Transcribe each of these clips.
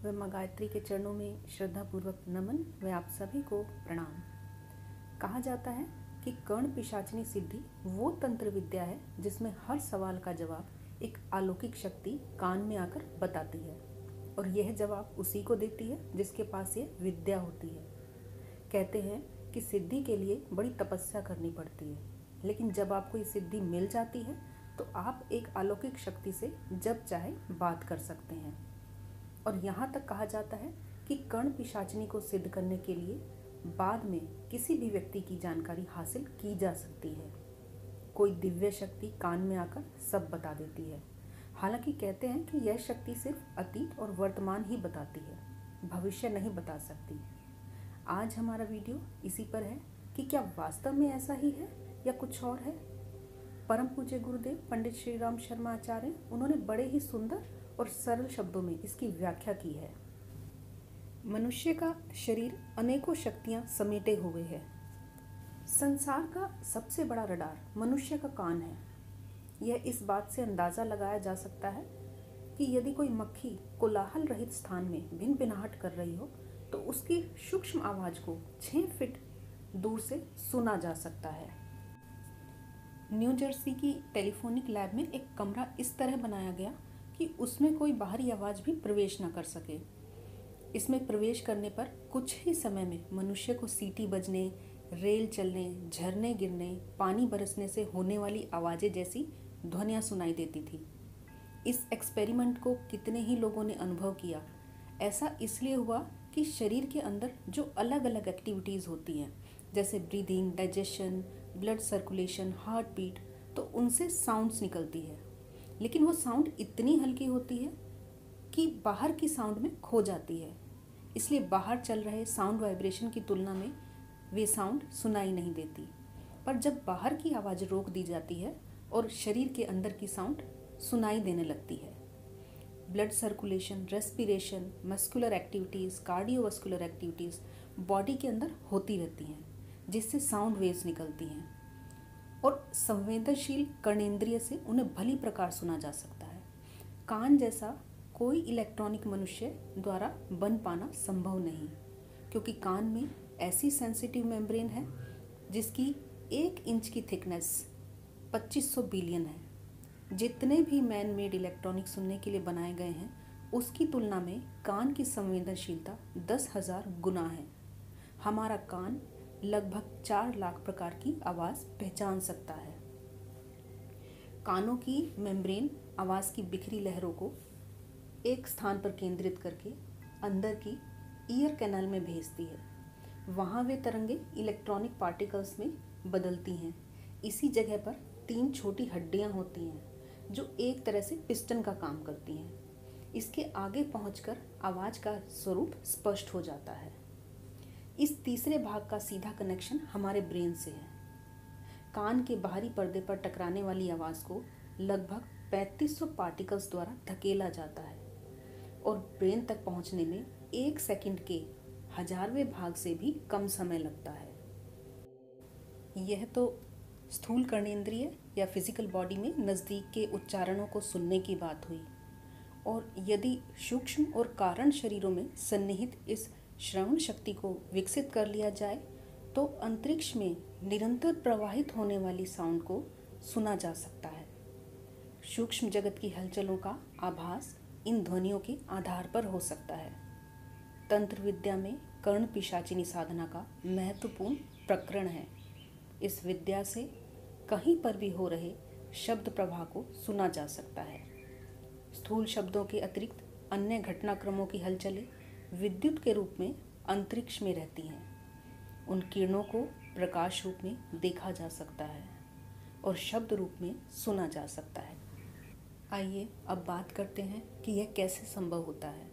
व माँ गायत्री के चरणों में श्रद्धापूर्वक नमन व आप सभी को प्रणाम। कहा जाता है कि कर्ण पिशाचिनी सिद्धि वो तंत्र विद्या है जिसमें हर सवाल का जवाब एक अलौकिक शक्ति कान में आकर बताती है और यह जवाब उसी को देती है जिसके पास ये विद्या होती है। कहते हैं कि सिद्धि के लिए बड़ी तपस्या करनी पड़ती है, लेकिन जब आपको ये सिद्धि मिल जाती है तो आप एक अलौकिक शक्ति से जब चाहे बात कर सकते हैं। और यहाँ तक कहा जाता है कि कर्ण पिशाचिनी को सिद्ध करने के लिए बाद में किसी भी व्यक्ति की जानकारी हासिल की जा सकती है। कोई दिव्य शक्ति कान में आकर सब बता देती है। हालांकि कहते हैं कि यह शक्ति सिर्फ अतीत और वर्तमान ही बताती है, भविष्य नहीं बता सकती। आज हमारा वीडियो इसी पर है कि क्या वास्तव में ऐसा ही है या कुछ और है। परम पूज्य गुरुदेव पंडित श्री राम शर्मा आचार्य उन्होंने बड़े ही सुंदर और सरल शब्दों में इसकी व्याख्या की है। मनुष्य का शरीर अनेकों शक्तियां समेटे हुए है। संसार का सबसे बड़ा रडार मनुष्य का कान है। यह इस बात से अंदाजा लगाया जा सकता है कि यदि कोई मक्खी कोलाहल रहित स्थान में भिनभिनाहट कर रही हो तो उसकी सूक्ष्म आवाज को 6 फीट दूर से सुना जा सकता है। न्यू जर्सी की टेलीफोनिक लैब में एक कमरा इस तरह बनाया गया कि उसमें कोई बाहरी आवाज भी प्रवेश न कर सके। इसमें प्रवेश करने पर कुछ ही समय में मनुष्य को सीटी बजने, रेल चलने, झरने गिरने, पानी बरसने से होने वाली आवाजें जैसी ध्वनियाँ सुनाई देती थी। इस एक्सपेरिमेंट को कितने ही लोगों ने अनुभव किया। ऐसा इसलिए हुआ कि शरीर के अंदर जो अलग अलग एक्टिविटीज़ होती हैं, जैसे breathing, digestion, blood circulation, heart beat, तो उनसे साउंड्स निकलती है। लेकिन वो साउंड इतनी हल्की होती है कि बाहर की साउंड में खो जाती है। इसलिए बाहर चल रहे साउंड वाइब्रेशन की तुलना में वे साउंड सुनाई नहीं देती। पर जब बाहर की आवाज़ रोक दी जाती है और शरीर के अंदर की साउंड सुनाई देने लगती है, blood circulation, respiration, muscular activities, cardiovascular activities body के अंदर होती रहती हैं, जिससे साउंड वेव्स निकलती हैं और संवेदनशील कर्णेंद्रिय से उन्हें भली प्रकार सुना जा सकता है। कान जैसा कोई इलेक्ट्रॉनिक मनुष्य द्वारा बन पाना संभव नहीं, क्योंकि कान में ऐसी सेंसिटिव मेम्ब्रेन है जिसकी 1 इंच की थिकनेस 2500 बिलियन है। जितने भी मैन मेड इलेक्ट्रॉनिक सुनने के लिए बनाए गए हैं, उसकी तुलना में कान की संवेदनशीलता 10,000 गुना है। हमारा कान लगभग 4 लाख प्रकार की आवाज़ पहचान सकता है। कानों की मेम्ब्रेन आवाज़ की बिखरी लहरों को एक स्थान पर केंद्रित करके अंदर की ईयर कैनाल में भेजती है। वहाँ वे तरंगे इलेक्ट्रॉनिक पार्टिकल्स में बदलती हैं। इसी जगह पर 3 छोटी हड्डियाँ होती हैं जो एक तरह से पिस्टन का काम करती हैं। इसके आगे पहुंचकर आवाज़ का स्वरूप स्पष्ट हो जाता है। इस तीसरे भाग का सीधा कनेक्शन हमारे ब्रेन से है। कान के बाहरी पर्दे पर टकराने वाली आवाज़ को लगभग 3500 पार्टिकल्स द्वारा धकेला जाता है और ब्रेन तक पहुंचने में 1 सेकंड के 1000वें भाग से भी कम समय लगता है। यह तो स्थूल कर्णेंद्रिय या फिजिकल बॉडी में नज़दीक के उच्चारणों को सुनने की बात हुई, और यदि सूक्ष्म और कारण शरीरों में सन्निहित इस श्रवण शक्ति को विकसित कर लिया जाए तो अंतरिक्ष में निरंतर प्रवाहित होने वाली साउंड को सुना जा सकता है। सूक्ष्म जगत की हलचलों का आभास इन ध्वनियों के आधार पर हो सकता है। तंत्र विद्या में कर्ण पिशाचिनी साधना का महत्वपूर्ण प्रकरण है। इस विद्या से कहीं पर भी हो रहे शब्द प्रवाह को सुना जा सकता है। स्थूल शब्दों के अतिरिक्त अन्य घटनाक्रमों की हलचलें विद्युत के रूप में अंतरिक्ष में रहती हैं। उन किरणों को प्रकाश रूप में देखा जा सकता है और शब्द रूप में सुना जा सकता है। आइए अब बात करते हैं कि यह कैसे संभव होता है।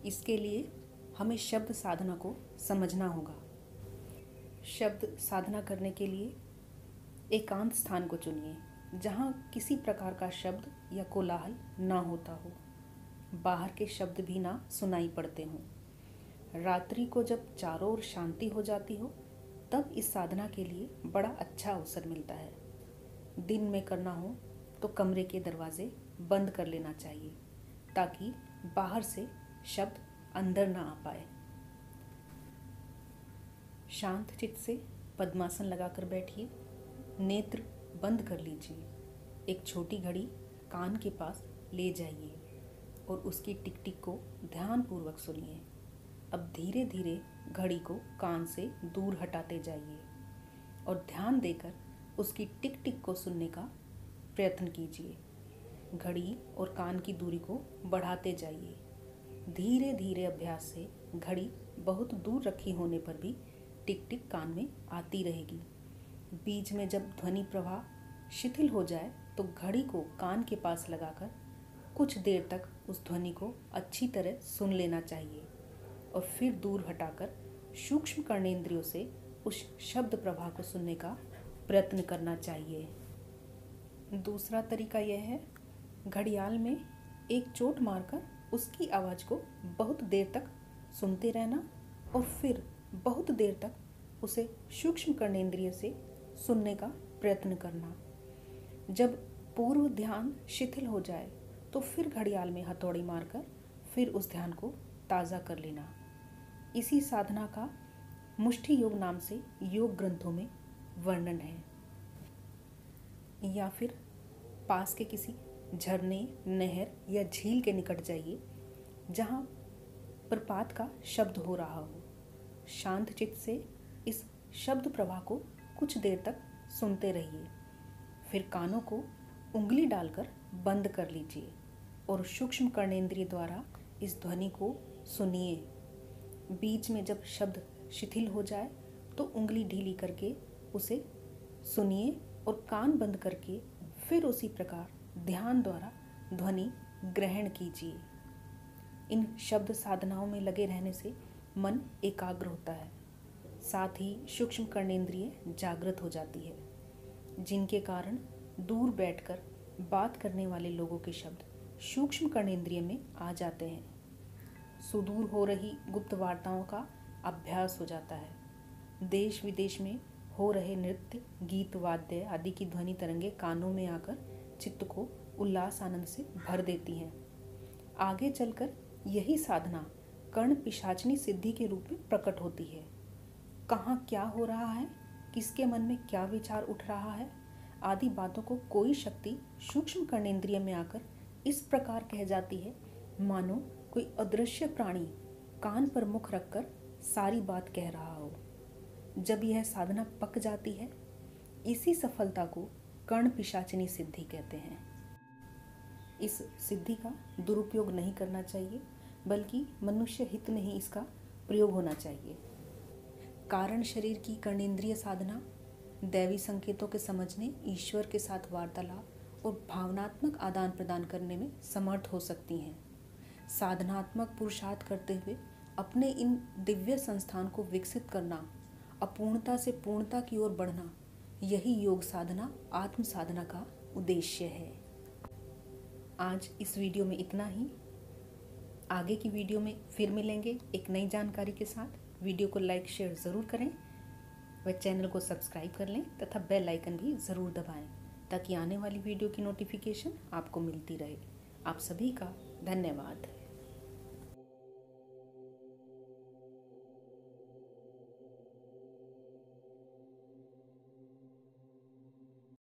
इसके लिए हमें शब्द साधना को समझना होगा। शब्द साधना करने के लिए एकांत स्थान को चुनिए जहाँ किसी प्रकार का शब्द या कोलाहल ना होता हो, बाहर के शब्द भी ना सुनाई पड़ते हों। रात्रि को जब चारों ओर शांति हो जाती हो तब इस साधना के लिए बड़ा अच्छा अवसर मिलता है। दिन में करना हो तो कमरे के दरवाजे बंद कर लेना चाहिए ताकि बाहर से शब्द अंदर ना आ पाए। शांत चित्त से पद्मासन लगाकर बैठिए, नेत्र बंद कर लीजिए। एक छोटी घड़ी कान के पास ले जाइए और उसकी टिक टिक को ध्यानपूर्वक सुनिए। अब धीरे धीरे घड़ी को कान से दूर हटाते जाइए और ध्यान देकर उसकी टिक टिक को सुनने का प्रयत्न कीजिए। घड़ी और कान की दूरी को बढ़ाते जाइए। धीरे धीरे अभ्यास से घड़ी बहुत दूर रखी होने पर भी टिक टिक कान में आती रहेगी। बीच में जब ध्वनि प्रवाह शिथिल हो जाए तो घड़ी को कान के पास लगाकर कुछ देर तक उस ध्वनि को अच्छी तरह सुन लेना चाहिए और फिर दूर हटाकर सूक्ष्म कर्णेंद्रियों से उस शब्द प्रवाह को सुनने का प्रयत्न करना चाहिए। दूसरा तरीका यह है, घड़ियाल में एक चोट मारकर उसकी आवाज़ को बहुत देर तक सुनते रहना और फिर बहुत देर तक उसे सूक्ष्म कर्णेंद्रिय से सुनने का प्रयत्न करना। जब पूर्व ध्यान शिथिल हो जाए तो फिर घड़ियाल में हथौड़ी मारकर फिर उस ध्यान को ताज़ा कर लेना। इसी साधना का मुष्टि योग नाम से योग ग्रंथों में वर्णन है। या फिर पास के किसी झरने, नहर या झील के निकट जाइए जहाँ प्रपात का शब्द हो रहा हो। शांत चित्त से इस शब्द प्रवाह को कुछ देर तक सुनते रहिए। फिर कानों को उंगली डालकर बंद कर लीजिए और सूक्ष्म कर्णेंद्रिय द्वारा इस ध्वनि को सुनिए। बीच में जब शब्द शिथिल हो जाए तो उंगली ढीली करके उसे सुनिए और कान बंद करके फिर उसी प्रकार ध्यान द्वारा ध्वनि ग्रहण कीजिए। इन शब्द साधनाओं में लगे रहने से मन एकाग्र होता है, साथ ही सूक्ष्म कर्णेंद्रिय जागृत हो जाती है, जिनके कारण दूर बैठकर बात करने वाले लोगों के शब्द सूक्ष्म कर्णेंद्रिय में आ जाते हैं। सुदूर हो रही गुप्त वार्ताओं का अभ्यास हो जाता है। देश विदेश में हो रहे नृत्य, गीत, वाद्य आदि की ध्वनि तरंगे कानों में आकर चित्त को उल्लास आनंद से भर देती हैं। आगे चलकर यही साधना कर्ण पिशाचनी सिद्धि के रूप में प्रकट होती है। कहाँ क्या हो रहा है, किसके मन में क्या विचार उठ रहा है आदि बातों को कोई शक्ति सूक्ष्म कर्णेंद्रिय में आकर इस प्रकार कह जाती है मानो कोई अदृश्य प्राणी कान पर मुख रखकर सारी बात कह रहा हो। जब यह साधना पक जाती है, इसी सफलता को कर्ण पिशाचिनी सिद्धि कहते हैं। इस सिद्धि का दुरुपयोग नहीं करना चाहिए, बल्कि मनुष्य हित में ही इसका प्रयोग होना चाहिए। कारण शरीर की कर्णेंद्रिय साधना दैवी संकेतों के समझने, ईश्वर के साथ वार्तालाप और भावनात्मक आदान प्रदान करने में समर्थ हो सकती हैं। साधनात्मक पुरुषार्थ करते हुए अपने इन दिव्य संस्थान को विकसित करना, अपूर्णता से पूर्णता की ओर बढ़ना, यही योग साधना, आत्म साधना का उद्देश्य है। आज इस वीडियो में इतना ही। आगे की वीडियो में फिर मिलेंगे एक नई जानकारी के साथ। वीडियो को लाइक शेयर ज़रूर करें व चैनल को सब्सक्राइब कर लें तथा बेल आइकन भी ज़रूर दबाएं ताकि आने वाली वीडियो की नोटिफिकेशन आपको मिलती रहे। आप सभी का धन्यवाद।